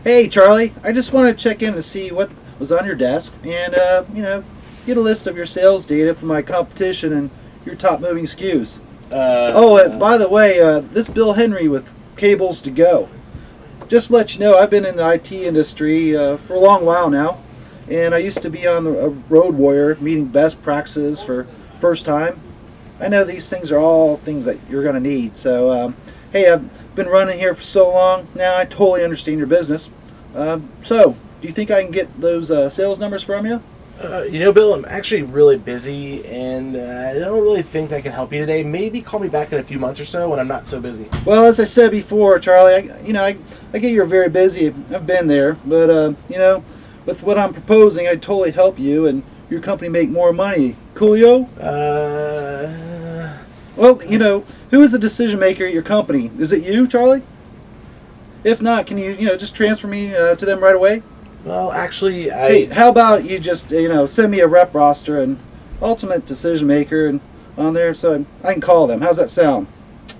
Hey, Charlie. I just wanted to check in to see what was on your desk and, get a list of your sales data for my competition and your top moving SKUs. And by the way, this Bill Henry with Cables to Go. Just to let you know, I've been in the IT industry for a long while now, and I used to be on the Road Warrior meeting best practices for first time. I know these things are all things that you're going to need. So, hey, I've been running here for so long now, I totally understand your business. So, do you think I can get those sales numbers from you? Bill, I'm actually really busy, and I don't really think I can help you today. Maybe call me back in a few months or so when I'm not so busy. Well, as I said before, Charlie, I get you're very busy. I've been there, but with what I'm proposing, I'd totally help you and your company make more money. Coolio? Well, who is the decision maker at your company? Is it you, Charlie? If not, can you just transfer me to them right away? Well, actually, Hey, how about you just send me a rep roster and ultimate decision maker and on there so I can call them. How's that sound?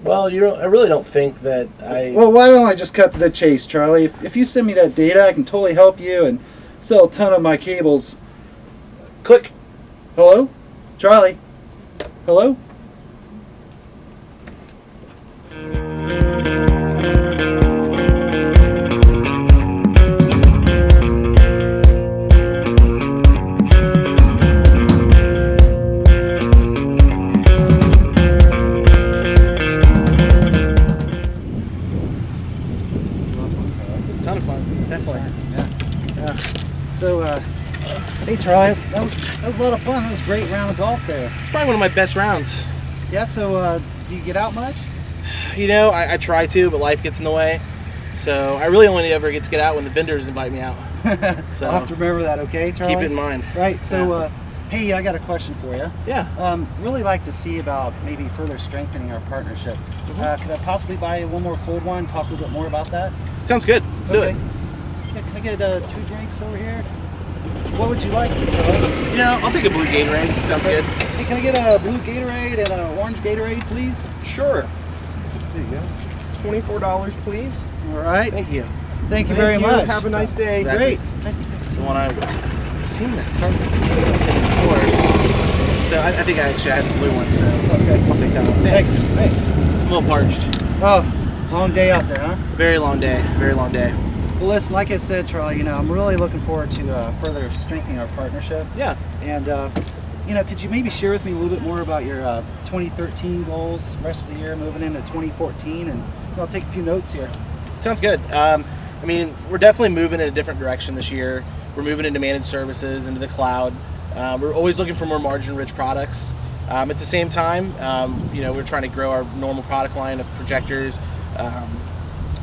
Well, I really don't think that Well, why don't I just cut to the chase, Charlie? If you send me that data, I can totally help you and sell a ton of my cables. Click. Hello? Charlie? Hello? It's a ton of fun, definitely. Yeah. So, hey, Charlie, that was a lot of fun. That was a great round of golf there. It's probably one of my best rounds. Yeah, so do you get out much? I try to, but life gets in the way. So I really only ever get to get out when the vendors invite me out. So I'll have to remember that, okay, Charlie? keep it in mind. Right, so, hey, I got a question for you. Yeah. Really like to see about maybe further strengthening our partnership. Could I possibly buy you one more cold one, talk a little bit more about that? Sounds good. Let's do it. Yeah, can I get 2 drinks over here? What would you like, Charlie? I'll take a blue Gatorade. Sounds good. Hey, can I get a blue Gatorade and an orange Gatorade, please? Sure. There you go. $24, please. All right. Thank you. Thank you very much. Have a nice day. Great. It's the one I've seen that before. So I think I actually had the blue one, so Okay. I'll take that one. Thanks. I'm a little parched. Oh, long day out there, huh? Very long day. Very long day. Well, listen, like I said, Charlie, I'm really looking forward to further strengthening our partnership. Yeah. And, could you maybe share with me a little bit more about your 2013 goals, rest of the year, moving into 2014? And I'll take a few notes here. Sounds good. We're definitely moving in a different direction this year. We're moving into managed services, into the cloud. We're always looking for more margin-rich products. At the same time, we're trying to grow our normal product line of projectors,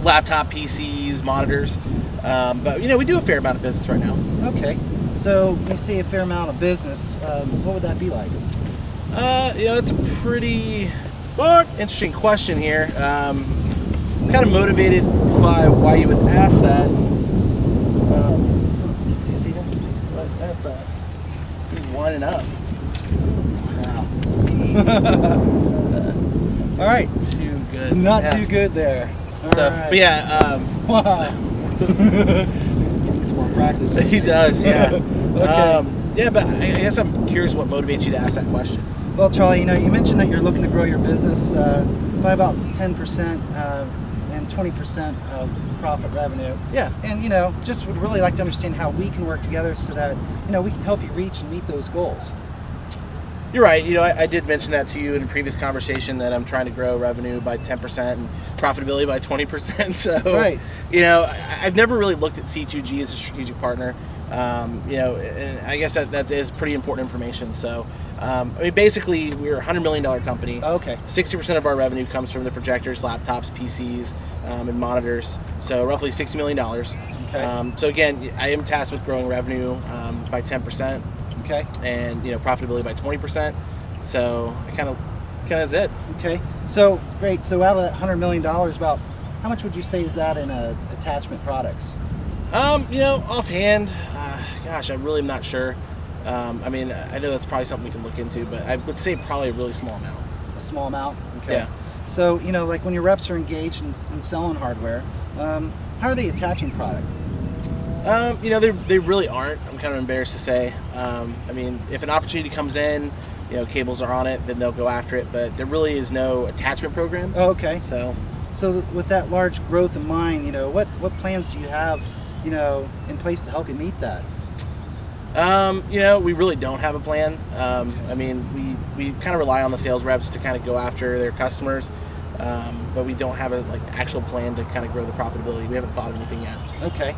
laptop PCs, monitors. But we do a fair amount of business right now. Okay. So when you say a fair amount of business, what would that be like? It's a pretty interesting question here. I'm kind of motivated by why you would ask that. Do you see that? That's he's winding up. All right. Too good. Not too good there. All right. But yeah. Wow. Getting some more practice. He does, yeah. Okay. But I guess I'm curious what motivates you to ask that question. Well, Charlie, you mentioned that you're looking to grow your business by about 10% and 20% of profit revenue. Yeah. And, just would really like to understand how we can work together so that, we can help you reach and meet those goals. You're right. I did mention that to you in a previous conversation that I'm trying to grow revenue by 10% and profitability by 20%. So, Right. I've never really looked at C2G as a strategic partner. And I guess that is pretty important information. So, basically, we're a $100 million company. Okay. 60% of our revenue comes from the projectors, laptops, PCs, and monitors. So, roughly $60 million. Okay. So, again, I am tasked with growing revenue by 10%. Okay. And profitability by 20%. So it kind of is it. Okay. So great. So out of that $100 million, about how much would you say is that in attachment products? Offhand, gosh, I really am not sure. I know that's probably something we can look into, but I would say probably a really small amount. A small amount. Okay. Yeah. So like when your reps are engaged in selling hardware, how are they attaching product? You know, they really aren't. I'm kind of embarrassed to say. I mean, if an opportunity comes in, you know, cables are on it, then they'll go after it. But there really is no attachment program. Oh, okay. So With that large growth in mind, you know, what plans do you have, you know, in place to help you meet that? you know, we really don't have a plan. I mean, we kind of rely on the sales reps to kind of go after their customers, but we don't have a actual plan to kind of grow the profitability. We haven't thought of anything yet. Okay.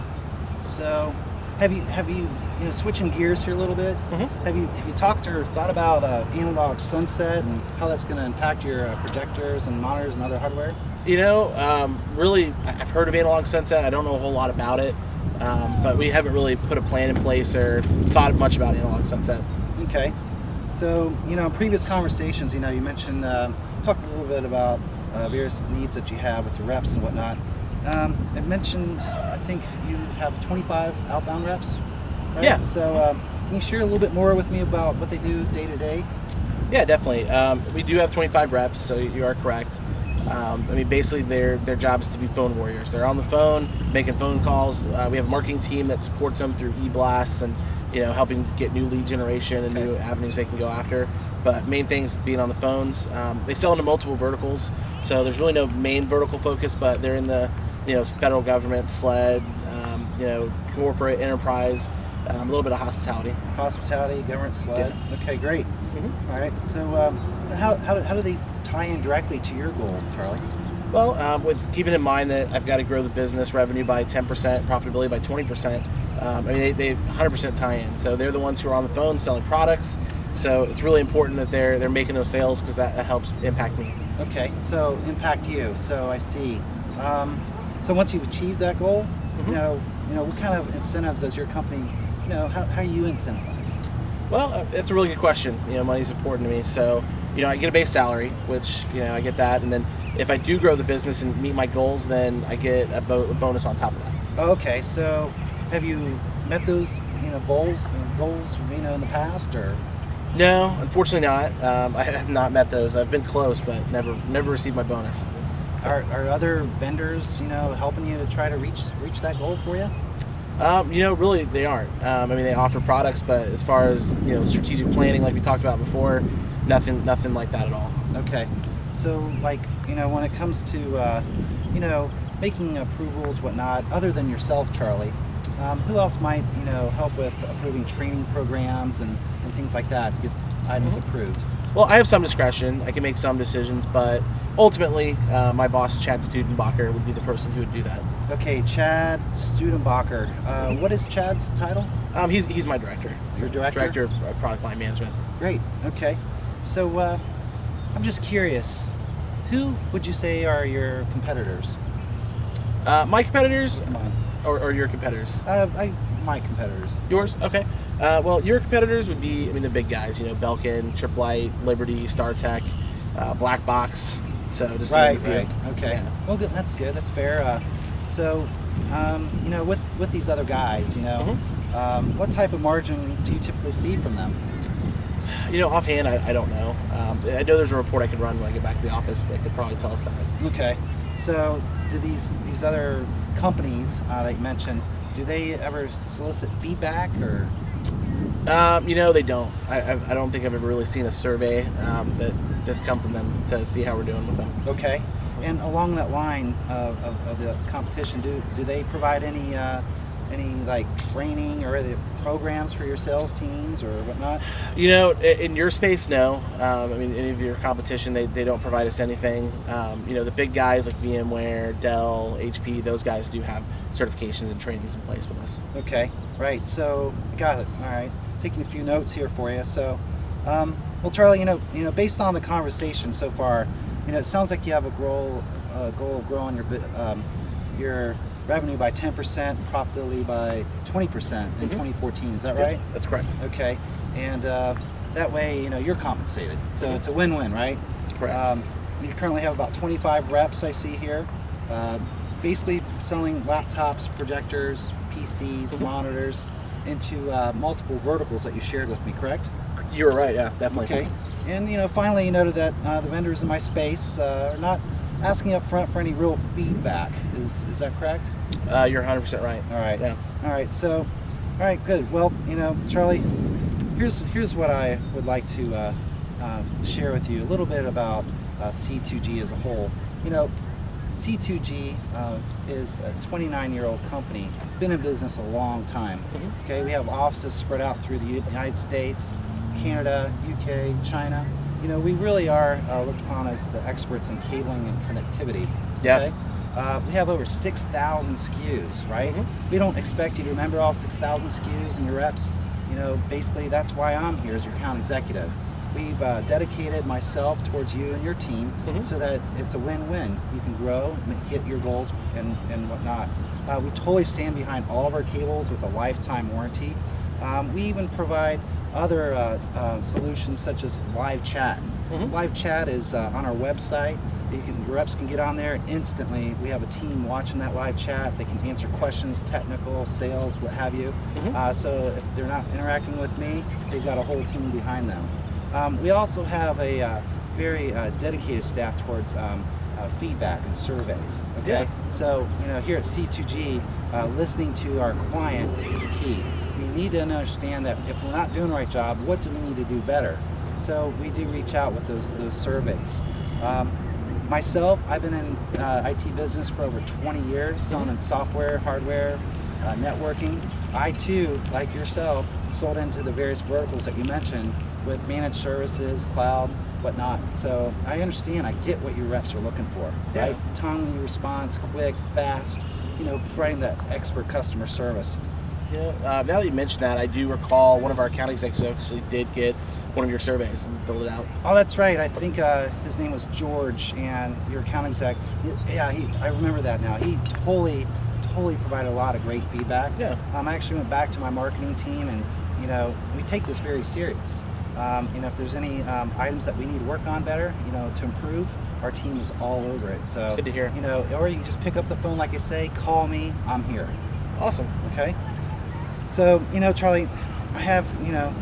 So, have you know, switching gears here a little bit? Mm-hmm. Have you talked or thought about analog sunset and how that's going to impact your projectors and monitors and other hardware? You know, really, I've heard of analog sunset. I don't know a whole lot about it, but we haven't really put a plan in place or thought much about analog sunset. Okay. So, you know, in previous conversations, you know, you mentioned, talked a little bit about various needs that you have with your reps and whatnot. It mentioned, I think you have 25 outbound reps, right? Yeah. So, can you share a little bit more with me about what they do day to day? Yeah, definitely. We do have 25 reps, so you are correct. I mean, basically, their job is to be phone warriors. They're on the phone, making phone calls. We have a marketing team that supports them through e-blasts and, you know, helping get new lead generation and new avenues they can go after. But main things being on the phones. They sell into multiple verticals, so there's really no main vertical focus, but they're in the, you know, federal government, SLED, you know, corporate enterprise, a little bit of hospitality. Hospitality, government, SLED. Yeah. Okay, great. Mm-hmm. All right. So, how do they tie in directly to your goal, Charlie? Well, with keeping in mind that I've got to grow the business revenue by 10%, profitability by 20%, I mean, they 100% tie in. So they're the ones who are on the phone selling products. So it's really important that they're making those sales because that helps impact me. Okay, so impact you. So I see. So once you've achieved that goal, Mm-hmm. you know, what kind of incentive does your company, you know, how are you incentivized? Well, that's a really good question. You know, money's important to me. So, you know, I get a base salary, which, you know, I get that. And then if I do grow the business and meet my goals, then I get a bonus on top of that. Okay, so have you met those, you know, goals, you know, in the past, or? No, unfortunately not. I have not met those. I've been close, but never received my bonus. Are other vendors, you know, helping you to try to reach that goal for you? You know, really, they aren't. I mean, they offer products, but as far as, you know, strategic planning, like we talked about before, nothing like that at all. Okay, so like, you know, when it comes to, you know, making approvals, whatnot, other than yourself, Charlie, who else might, you know, help with approving training programs and things like that to get items approved? Well, I have some discretion. I can make some decisions, but ultimately, my boss, Chad Studenbacher, would be the person who would do that. Okay, Chad Studenbacher. What is Chad's title? He's my director. Your director? Director of product line management. Great. Okay. So I'm just curious, who would you say are your competitors? My competitors, Mine. or your competitors? My competitors. Yours? Okay. Well, your competitors would be, I mean, the big guys. You know, Belkin, Trip Light, Liberty, StarTech, Black Box. So just to name a few. Right. Okay. Yeah. Well, good. That's good. That's fair. So, you know, with these other guys, you know, what type of margin do you typically see from them? You know, offhand, I don't know. I know there's a report I could run when I get back to the office that could probably tell us that. Okay. So, do these other companies that you mentioned, do they ever solicit feedback or? You know, they don't. I don't think I've ever really seen a survey that's come from them to see how we're doing with them. Okay. And along that line of the competition, do they provide any like training or the programs for your sales teams or whatnot? You know, in your space, no. I mean, any of your competition, they don't provide us anything. You know, the big guys like VMware, Dell, HP, those guys do have certifications and trainings in place with us. Okay, right. So got it. All right. Taking a few notes here for you. So, well, Charlie, you know, based on the conversation so far, you know, it sounds like you have a goal of growing your revenue by 10%, profitability by 20% in 2014. Is that right? That's correct. Okay, and that way, you know, you're compensated. So it's a win-win, right? Correct. You currently have about 25 reps, I see here. Basically selling laptops, projectors, PCs, monitors into multiple verticals that you shared with me, correct? You were right, yeah, definitely. Okay. And, you know, finally you noted that the vendors in my space are not asking up front for any real feedback. Is that correct? You're 100% right. All right. Yeah. All right. So, all right, good. Well, Charlie, here's what I would like to share with you a little bit about C2G as a whole. C2G is a 29-year-old company, been in business a long time. Mm-hmm. Okay, we have offices spread out through the United States, Canada, UK, China. We really are looked upon as the experts in cabling and connectivity. Yeah. Okay? We have over 6,000 SKUs, right? Mm-hmm. We don't expect you to remember all 6,000 SKUs and your reps. Basically that's why I'm here as your account executive. We've dedicated myself towards you and your team so that it's a win-win. You can grow, hit your goals, and whatnot. We totally stand behind all of our cables with a lifetime warranty. We even provide other solutions such as live chat. Live chat is on our website. Your reps can get on there instantly. We have a team watching that live chat. They can answer questions, technical, sales, what have you. So if they're not interacting with me, they've got a whole team behind them. We also have a very dedicated staff towards feedback and surveys. Okay, so here at C2G, listening to our client is key. We need to understand that if we're not doing the right job, what do we need to do better? So we do reach out with those surveys. Myself, I've been in IT business for over 20 years, selling in software, hardware, networking. I too, like yourself, sold into the various verticals that you mentioned with managed services, cloud, whatnot. So I understand, I get what your reps are looking for, right? Timely response, quick, fast, providing that expert customer service. Yeah. Now that you mentioned that, I do recall one of our account executives actually did get one of your surveys and filled it out. Oh, that's right. I think his name was George, and your account exec. Yeah, I remember that now. He totally provided a lot of great feedback. Yeah. I actually went back to my marketing team, and we take this very serious. If there's any items that we need to work on better, to improve, our team is all over it. So it's good to hear. Or you can just pick up the phone, like you say, call me. I'm here. Awesome. Okay. So Charlie, I have a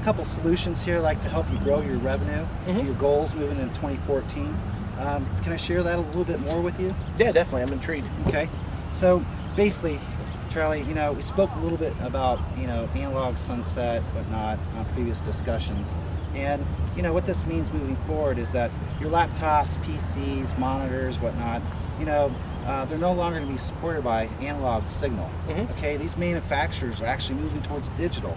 couple solutions here like to help you grow your revenue, your goals moving into 2014. Can I share that a little bit more with you? Yeah, definitely. I'm intrigued. Okay. So basically, Charlie, we spoke a little bit about analog sunset, whatnot, on previous discussions, and what this means moving forward is that your laptops, PCs, monitors, whatnot, they're no longer going to be supported by analog signal. Okay, these manufacturers are actually moving towards digital.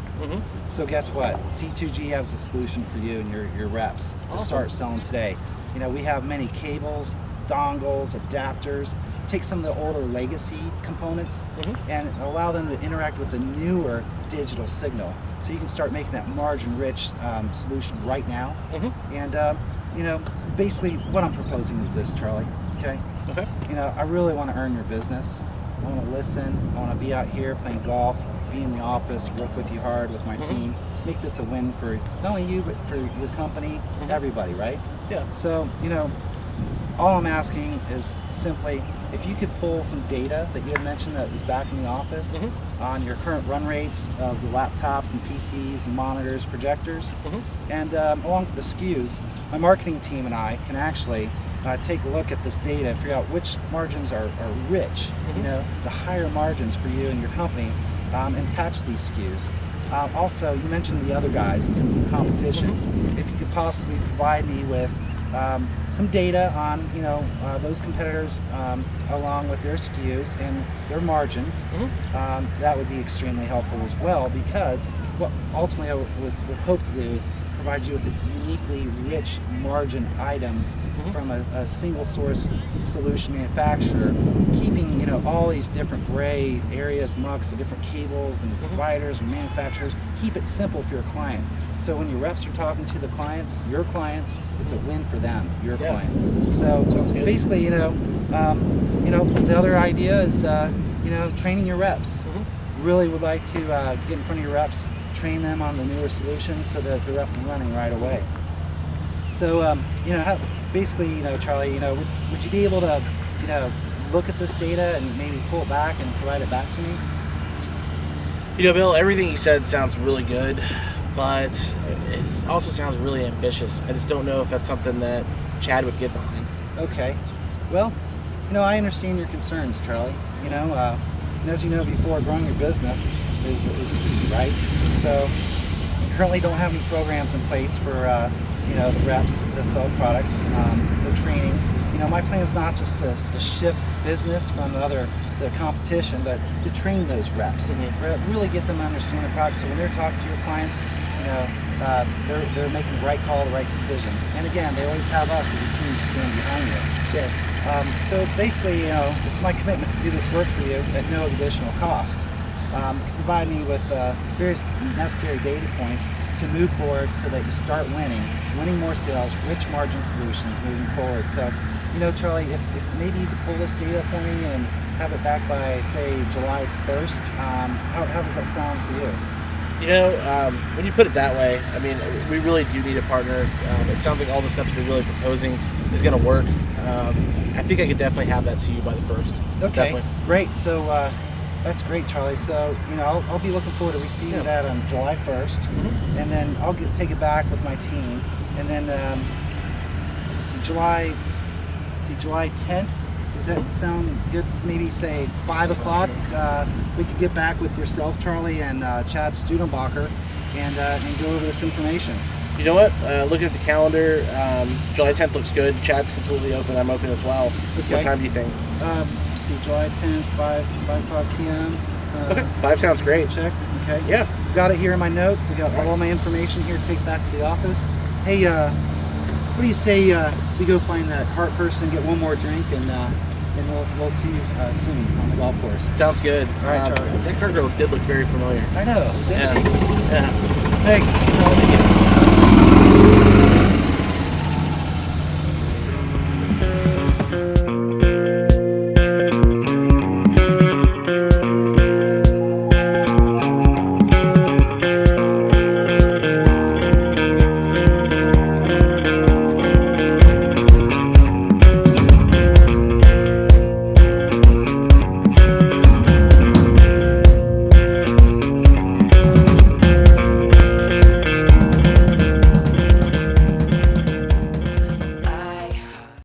So guess what? C2G has a solution for you and your reps to start selling today. We have many cables, dongles, adapters. Take some of the older legacy components and allow them to interact with the newer digital signal. So you can start making that margin-rich solution right now. And basically what I'm proposing is this, Charlie. Okay. I really want to earn your business. I want to listen. I want to be out here playing golf, be in the office, work with you hard with my team. Make this a win for not only you, but for your company, everybody, right? Yeah. So, all I'm asking is simply if you could pull some data that you had mentioned that is back in the office on your current run rates of the laptops and PCs and monitors, projectors, and along with the SKUs, my marketing team and I can actually take a look at this data and figure out which margins are rich, the higher margins for you and your company, and attach these SKUs. Also, you mentioned the other guys in the competition. If you could possibly provide me with some data on those competitors along with their SKUs and their margins, that would be extremely helpful as well, because what ultimately I would hope to do is provide you with uniquely rich margin items from a single source solution manufacturer, keeping all these different gray areas, mucks, the different cables and providers and manufacturers. Keep it simple for your client. So when your reps are talking to the clients, your clients, it's a win for them, your client. So basically, the other idea is, training your reps. Really would like to get in front of your reps, train them on the newer solutions so that they're up and running right away. So, basically, Charlie, would you be able to, look at this data and maybe pull it back and provide it back to me? Bill, everything you said sounds really good, but it also sounds really ambitious. I just don't know if that's something that Chad would get behind. Okay. Well, I understand your concerns, Charlie. And as you know before, growing your business is key, right? So we currently don't have any programs in place for the reps that sell products, the training. My plan is not just to shift business from the competition, but to train those reps, really get them to understand the product. So when they're talking to your clients, they're making the right call, the right decisions. And again, they always have us as a team to stand behind you. Yeah. So basically, it's my commitment to do this work for you at no additional cost. Provide me with various necessary data points to move forward so that you start winning more sales, rich margin solutions moving forward. So, Charlie, if maybe you could pull this data for me and have it back by, say, July 1st, how does that sound for you? When you put it that way, I mean, we really do need a partner. It sounds like all the stuff that you're really proposing is going to work. I think I could definitely have that to you by the 1st. Okay, definitely. Great. So that's great, Charlie. So, I'll be looking forward to receiving that on July 1st, and then I'll take it back with my team, and then July 10th. Does that sound good? Maybe say 5 o'clock. We could get back with yourself, Charlie, and Chad Studenbacher, and go over this information. You know what? Looking at the calendar, July 10th looks good. Chad's completely open. I'm open as well. Okay. What time do you think? Let's see, July 10th, 5 o'clock p.m. Okay, 5 sounds great. Check. Okay. Yeah. Got it here in my notes. I got all my information here to take back to the office. Hey, what do you say we go find that Hart person, get one more drink, and we'll see you soon on the golf course. Sounds good. All right, Charlie. That car girl did look very familiar. I know, didn't Yeah. she? Yeah. Thanks, Charlie.